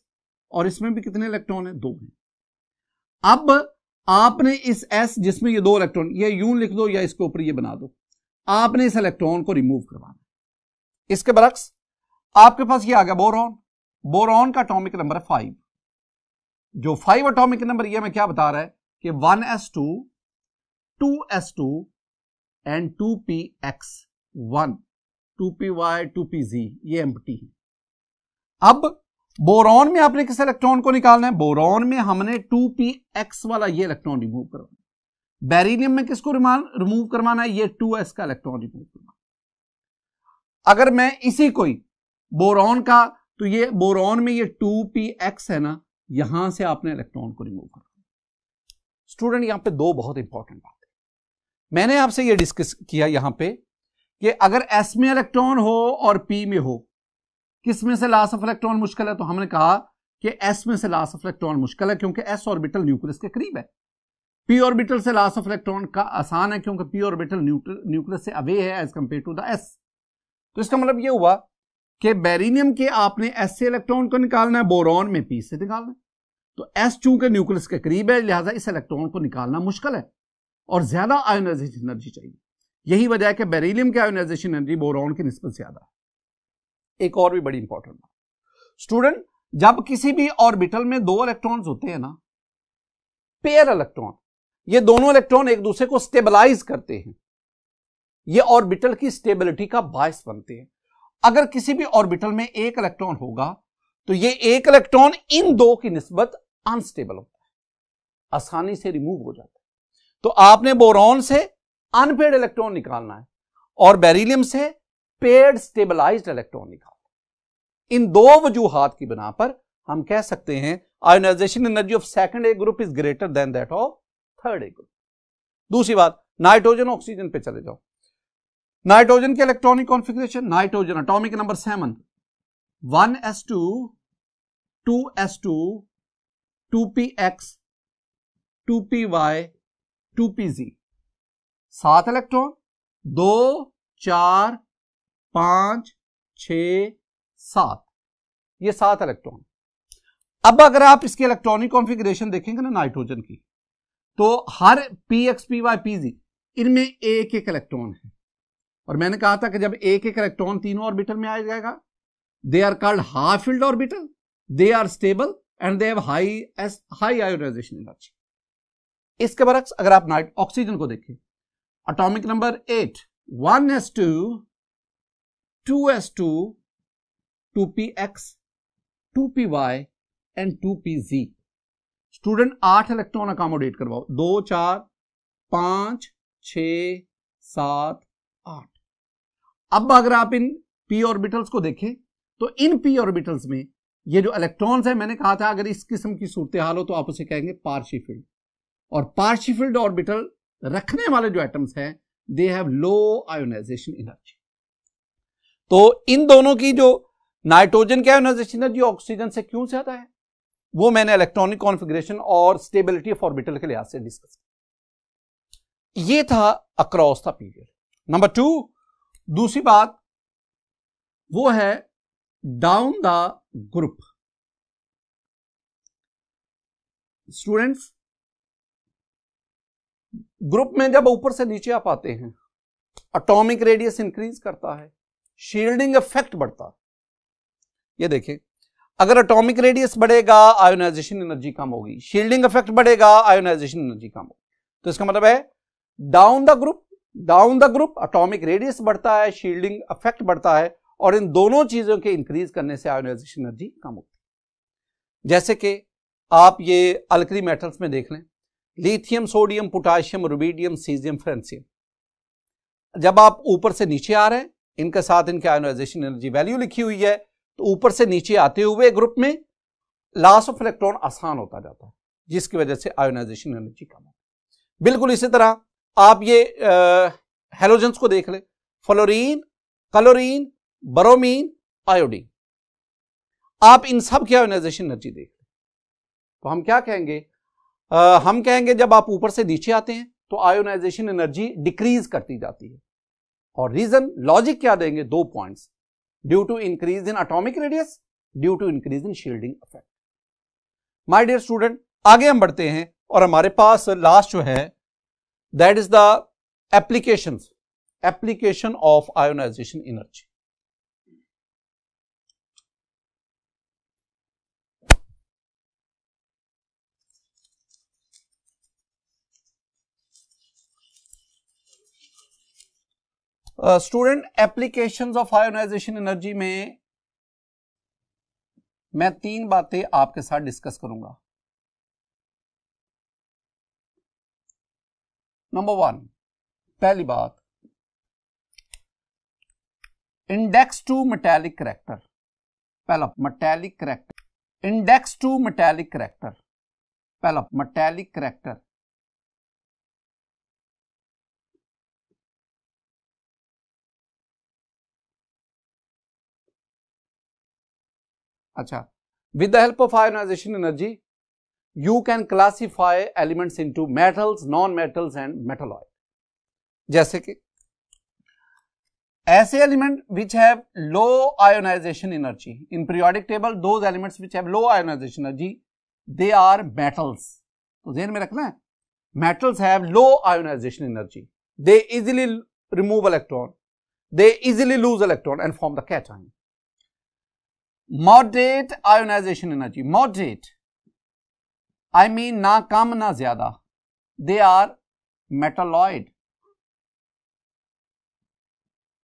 और इसमें भी कितने इलेक्ट्रॉन है? 2 हैं। अब आपने इस s जिसमें ये 2 इलेक्ट्रॉन, ये यूं लिख दो या इसके ऊपर ये बना दो, आपने इस इलेक्ट्रॉन को रिमूव करवाना। इसके बरक्स आपके पास ये आ गया बोरॉन। बोरॉन का एटॉमिक नंबर है 5। जो 5 एटॉमिक नंबर ये मैं क्या बता रहा है कि 1s2 2s2 and 2px1 2py 2pz ये एम्प्टी है। अब बोरॉन में आपने किस इलेक्ट्रॉन को निकालना है? बोरॉन में हमने 2px वाला ये इलेक्ट्रॉन रिमूव करवाना। बेरिलियम में किसको रिमूव करवाना है? ये 2s का इलेक्ट्रॉन रिमूव करवाना। अगर मैं इसी कोई बोरॉन का, तो ये बोरॉन में ये 2px है ना, यहां से आपने इलेक्ट्रॉन को रिमूव करना। स्टूडेंट यहां पे दो बहुत इंपॉर्टेंट बात है, मैंने आपसे ये डिस्कस किया यहां पे कि अगर s में इलेक्ट्रॉन हो और p में हो, किस में से लॉस ऑफ इलेक्ट्रॉन मुश्किल है? तो हमने कहा कि s में से लॉस ऑफ इलेक्ट्रॉन मुश्किल है क्योंकि s ऑर्बिटल न्यूक्लियस के करीब है। p ऑर्बिटल से लॉस ऑफ इलेक्ट्रॉन का आसान है क्योंकि p ऑर्बिटल न्यूक्लियस से अवे है as compare to the s। तो इसका मतलब ये हुआ कि बेरिलियम के आपने s से इलेक्ट्रॉन को निकालना है, बोरॉन में p से निकालना है। तो s चूंकि न्यूक्लियस के करीब है, लिहाजा इस इलेक्ट्रॉन को निकालना मुश्किल है और ज्यादा आयोनाइजेशन एनर्जी चाहिए। यही वजह है कि बेरिलियम की आयोनाइजेशन एनर्जी बोरॉन की निस्बत ज्यादा है। एक और भी बड़ी इंपॉर्टेंट बात स्टूडेंट, जब किसी भी ऑर्बिटल में 2 इलेक्ट्रॉन्स होते हैं ना, पेयर इलेक्ट्रॉन, ये दोनों इलेक्ट्रॉन एक दूसरे को स्टेबलाइज करते हैं, ये ऑर्बिटल की स्टेबिलिटी का बायस बनते हैं। अगर किसी भी ऑर्बिटल में एक इलेक्ट्रॉन होगा तो ये एक इलेक्ट्रॉन इन दो की निस्बत अनस्टेबल होता है, आसानी से रिमूव हो जाता है। तो आपने बोरॉन से अनपेयर्ड इलेक्ट्रॉन निकालना है और बेरिलियम से पेयर्ड स्टेबलाइज्ड इलेक्ट्रॉन निकालना। इन दो वजूहात की बिना पर हम कह सकते हैं ionization energy of second A group is greater than that of third A group. दूसरी बात, नाइट्रोजन ऑक्सीजन पे चले जाओ। नाइट्रोजन के electronic configuration, nitrogen atomic number 7, 1s2 2s2 2px 2py 2pz, 7 electron, 2 4 5 6 7, ये 7 इलेक्ट्रॉन। अब अगर आप इसकी इलेक्ट्रॉनिक कॉन्फ़िगरेशन देखेंगे ना नाइट्रोजन की, तो हर px py pz इनमें एक एक इलेक्ट्रॉन है। और मैंने कहा था कि जब एक एक इलेक्ट्रॉन तीनों ऑर्बिटल में आ जाएगा, they are called half filled orbital, they are stable and they have high ionization energy. इसके बरक्स अगर आप ऑक्सीजन को देखें, atomic number 8, 1s2 2s2 2px 2py and 2pz। Student 8 electron accommodate करवाओ, 2 4 5 6 7 8। अब अगर आप इन p ऑर्बिटल्स को देखें तो इन p ऑर्बिटल्स में ये जो इलेक्ट्रॉन्स है, मैंने कहा था अगर इस किस्म की सूरत हाल हो तो आप उसे कहेंगे पार्शियल फील्ड। और पार्शियल फील्ड ऑर्बिटल रखने वाले जो एटम्स हैं, they have low ionization energy. तो इन दोनों की जो नाइट्रोजन की आयोनाइजेशन एनर्जी ऑक्सीजन से क्यों ज्यादा है, वो मैंने इलेक्ट्रॉनिक कॉन्फ़िगरेशन और स्टेबिलिटी ऑफ ऑर्बिटल के लिहाज से डिस्कस किया। ये था अक्रॉस द पीरियड। नंबर 2, दूसरी बात वो है down the group. Students, group में जब ऊपर से नीचे आप आते हैं, एटॉमिक रेडियस इंक्रीज करता है, शील्डिंग इफेक्ट बढ़ता है। ये देखिए, अगर एटॉमिक रेडियस बढ़ेगा आयोनाइजेशन एनर्जी कम होगी, शील्डिंग इफेक्ट बढ़ेगा आयोनाइजेशन एनर्जी कम होगी। तो इसका मतलब है down the group atomic radius बढ़ता है, शील्डिंग इफेक्ट बढ़ता है, और इन दोनों चीजों के इंक्रीज करने से आयोनाइजेशन एनर्जी कम होती है। जैसे कि आप ये अल्कली मेटल्स में देख लें, lithium, sodium, potassium, rubidium, caesium, francium, जब आप ऊपर से नीचे आ रहे हैं, इनके साथ इनके आयोनाइजेशन एनर्जी वैल्यू लिखी हुई है, तो ऊपर से नीचे आते हुए ग्रुप में लॉस ऑफ इलेक्ट्रॉन आसान होता जाता है, जिसकी वजह से आयोनाइजेशन एनर्जी कम होती है। बिल्कुल इसी तरह आप ये हैलोजेंस को देख लें, फ्लोरीन, क्लोरीन, ब्रोमीन, आयोडीन, आप इन सब की आयोनाइजेशन एनर्जी देख लें, तो हम क्या कहेंगे? हम कहेंगे जब आप ऊपर से नीचे आते हैं तो आयोनाइजेशन एनर्जी डिक्रीज करती जाती है। और रीजन, लॉजिक क्या देंगे? 2 points, due to increase in atomic radius, due to increase in shielding effect. My dear student, आगे हम बढ़ते हैं और हमारे पास लास्ट जो है that is the application of ionization energy. Student, applications of ionization energy में मैं 3 बातें आपके साथ डिस्कस करूंगा। नंबर 1, पहली बात, इंडेक्स टू मेटालिक करैक्टर। पहला metallic character, index to metallic character, पहला मेटालिक करैक्टर। अच्छा, with the help of ionization energy you can classify elements into metals, non-metals and metalloid। जैसे कि ऐसे element which have low ionization energy in periodic table, those elements which have low ionization energy they are metals। तो ध्यान में रखना है, metals have low ionization energy, they easily remove electron, they easily lose electron and form the cation। Moderate ionization energy, moderate I mean ना कम ना ज्यादा, they are metalloid,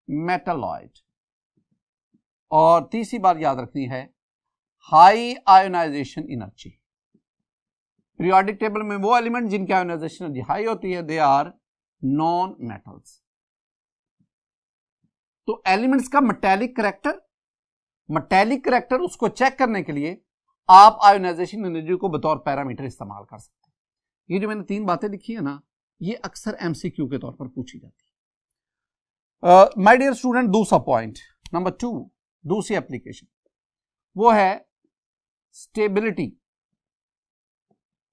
metalloid. और तीसरी बात याद रखनी है, high ionization energy. Periodic table में वो एलिमेंट जिनकी आयोनाइजेशन एनर्जी हाई होती है दे आर नॉन मेटल्स। तो एलिमेंट्स का मेटालिक करैक्टर उसको चेक करने के लिए आप आयोनाइजेशन एनर्जी को बतौर पैरामीटर इस्तेमाल कर सकते हैं। ये जो मैंने 3 बातें लिखी है ना, ये अक्सर एमसीक्यू के तौर पर पूछी जाती है। माय डियर स्टूडेंट, दूसरा पॉइंट, नंबर 2, दूसरी एप्लीकेशन वो है स्टेबिलिटी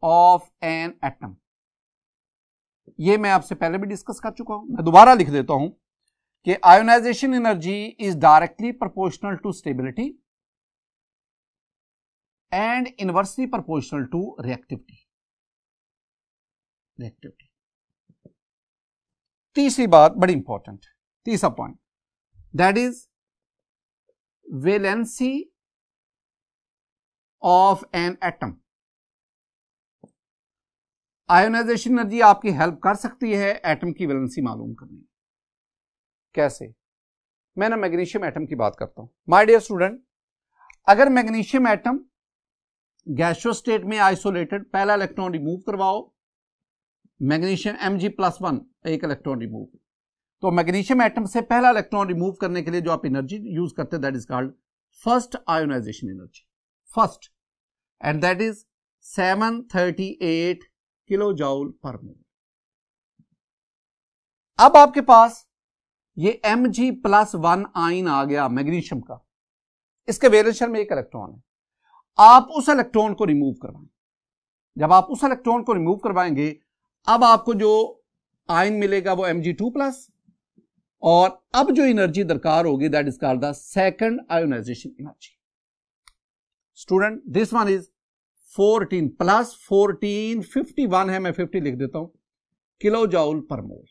ऑफ एन एटम। ये मैं आपसे पहले भी डिस्कस कर चुका हूं, मैं दोबारा लिख देता हूं कि ionisation energy is directly proportional to stability and inversely proportional to reactivity. तीसरी बात बड़ी इंपॉर्टेंट, तीसरा point, that is valency of an atom. Ionization energy आपकी हेल्प कर सकती है एटम की वैलेंसी मालूम करने में। कैसे? मैं ना मैग्नीशियम एटम की बात करता हूं। माय डियर स्टूडेंट, अगर मैग्नीशियम एटम गैसियस स्टेट में आइसोलेटेड, पहला इलेक्ट्रॉन रिमूव करवाओ, मैग्नीशियम Mg+1 एक इलेक्ट्रॉन रिमूव, तो मैग्नीशियम एटम से पहला इलेक्ट्रॉन रिमूव करने के लिए जो आप एनर्जी यूज करते हैं that is called first ionization energy, first, and that is 738 kilo joule per mole. अब आपके पास ये Mg+1 आयन आ गया मैग्नीशियम का, इसके वैलेंस शेल में एक इलेक्ट्रॉन है, आप उस इलेक्ट्रॉन को रिमूव करवाएं। जब आप उस इलेक्ट्रॉन को रिमूव करवाएंगे, अब आपको जो आयन मिलेगा वो Mg2+, और अब जो एनर्जी दरकार होगी that is called the second ionisation energy. Student this one is 14 plus 14 51 है, मैं 50 लिख देता हूं, किलो जूल पर मोल।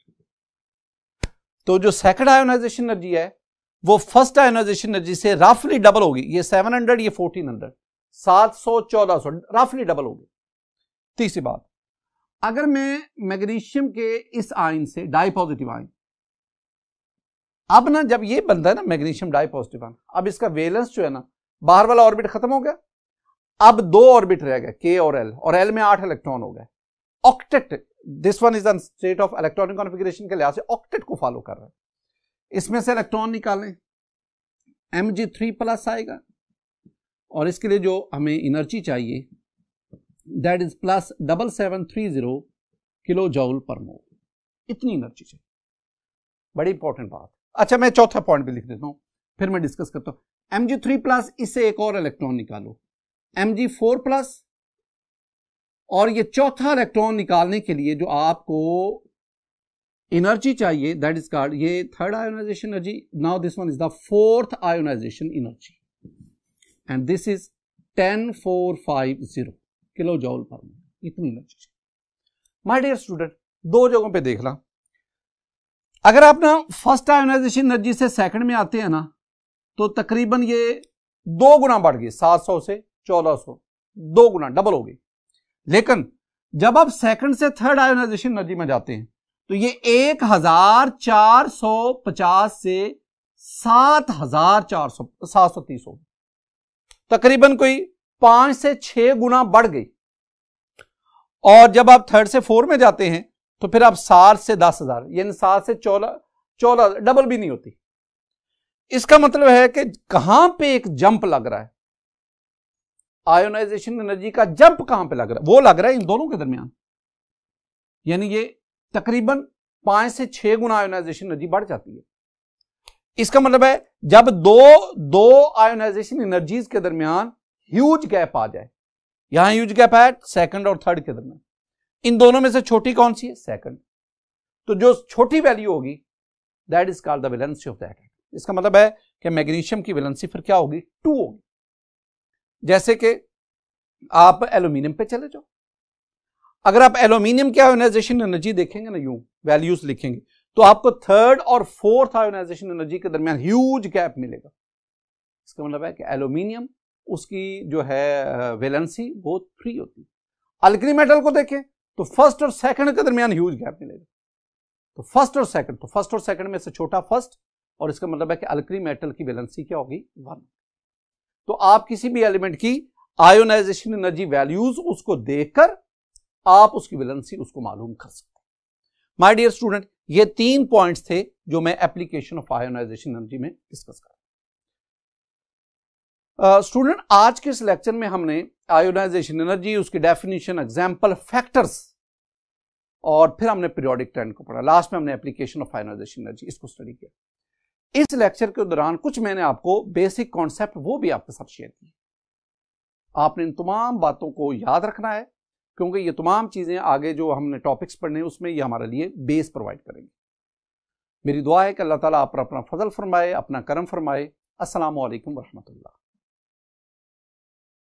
तो जो सेकंड आयोनाइजेशन एनर्जी है वो फर्स्ट आयोनाइजेशन एनर्जी से रफली डबल होगी। ये 700, ये 1400, 700 1400 रफली डबल होगी। तीसरी बात, अगर मैं मैग्नीशियम के इस आयन से डाई पॉजिटिव आयन, अब ना जब ये बनता है ना मैग्नीशियम डाई पॉजिटिव आयन, अब इसका वैलेंस जो है ना, बाहर वाला ऑर्बिट खत्म हो गया, अब 2 ऑर्बिट रह गए K और L, और L में 8 इलेक्ट्रॉन हो गए। Octet, this one is the state of electronic configuration के लिहाज से ऑक्टेट को फॉलो कर रहा है। इसमें से इलेक्ट्रॉन निकालें, Mg3+ आएगा, और इसके लिए जो हमें एनर्जी चाहिए that is plus 7730 kilo joule per mole, इतनी एनर्जी चाहिए। बड़ी इंपॉर्टेंट बात। अच्छा, मैं चौथा पॉइंट भी लिख देता हूं, फिर मैं डिस्कस करता हूं। Mg3+, इससे एक और इलेक्ट्रॉन निकालो, Mg4+, और ये चौथा इलेक्ट्रॉन निकालने के लिए जो आपको एनर्जी चाहिए दैट इज कॉल्ड, ये third ionization energy, now this one is the fourth ionization energy, and this is 10450 kilo joule per mole, इतनी एनर्जी। माय डियर स्टूडेंट, 2 जगहों पे देखना, अगर आप ना फर्स्ट आयोनाइजेशन एनर्जी से सेकंड में आते हैं ना, तो तकरीबन ये 2 गुना बढ़ गई, 700 से 1400, 2 गुना डबल हो गई। लेकिन जब आप सेकंड से थर्ड आयोनाइजेशन एनर्जी में जाते हैं तो ये 1450 से 730 हो गई, तकरीबन कोई 5 से 6 गुना बढ़ गई। और जब आप थर्ड से 4 में जाते हैं तो फिर आप 7 से 10,000, यानी 7 से 14 डबल भी नहीं होती। इसका मतलब है कि कहां पे एक जंप लग रहा है, आयोनाइजेशन एनर्जी का जंप कहां पे लग रहा है, वो लग रहा है इन दोनों के दरमियान, यानी ये तकरीबन 5 से 6 गुना आयोनाइजेशन एनर्जी बढ़ जाती है। इसका मतलब है जब दो आयोनाइजेशन एनर्जीज के दरमियान ह्यूज गैप आ जाए, यहां ह्यूज गैप है सेकंड और थर्ड के दरमियान, इन दोनों में से छोटी कौन सी है, सेकंड। तो जो छोटी वैल्यू होगी that is called the valency of that atom. इसका मतलब है कि मैग्नीशियम की वैलेंसी फिर क्या होगी, 2 होगी। जैसे कि आप एल्यूमिनियम पे चले जाओ, अगर आप एल्यूमिनियम की आयोनाइजेशन एनर्जी देखेंगे ना, यूं वैल्यूज लिखेंगे, तो आपको थर्ड और फोर्थ आयोनाइजेशन एनर्जी के दरमियान ह्यूज गैप मिलेगा। इसका मतलब है कि एल्यूमिनियम, उसकी जो है वैलेंसी वो 3 होती है। अल्कली मेटल को देखें तो फर्स्ट और सेकंड के दरमियान ह्यूज गैप मिलेगा। तो फर्स्ट और सेकंड में से छोटा फर्स्ट, और इसका मतलब है कि अल्कली मेटल की वैलेंसी क्या होगी, 1। तो आप किसी भी एलिमेंट की आयोनाइजेशन एनर्जी वैल्यूज उसको देखकर आप उसकी वैलेंसी उसको मालूम कर सकते हैं। माय डियर स्टूडेंट, ये 3 पॉइंट्स थे जो मैं एप्लीकेशन ऑफ आयोनाइजेशन एनर्जी में डिस्कस कर स्टूडेंट, आज के इस लेक्चर में हमने आयोनाइजेशन एनर्जी, उसकी डेफिनेशन, एग्जांपल, फैक्टर्स, और फिर हमने पीरियोडिक ट्रेंड को पढ़ा। लास्ट में हमने एप्लीकेशन ऑफ आयोनाइजेशन एनर्जी इसको स्टडी किया। इस लेक्चर के दौरान कुछ मैंने आपको बेसिक कॉन्सेप्ट वो भी आपके साथ शेयर किए। आपने इन तमाम बातों को याद रखना है, क्योंकि ये तमाम चीजें आगे जो हमने टॉपिक्स पढ़ने हैं उसमें ये हमारे लिए बेस प्रोवाइड करेंगे। मेरी दुआ है कि अल्लाह ताला आप पर अपना फजल फरमाए, अपना करम फरमाए। अस्सलामु अलैकुम व रहमतुल्लाह।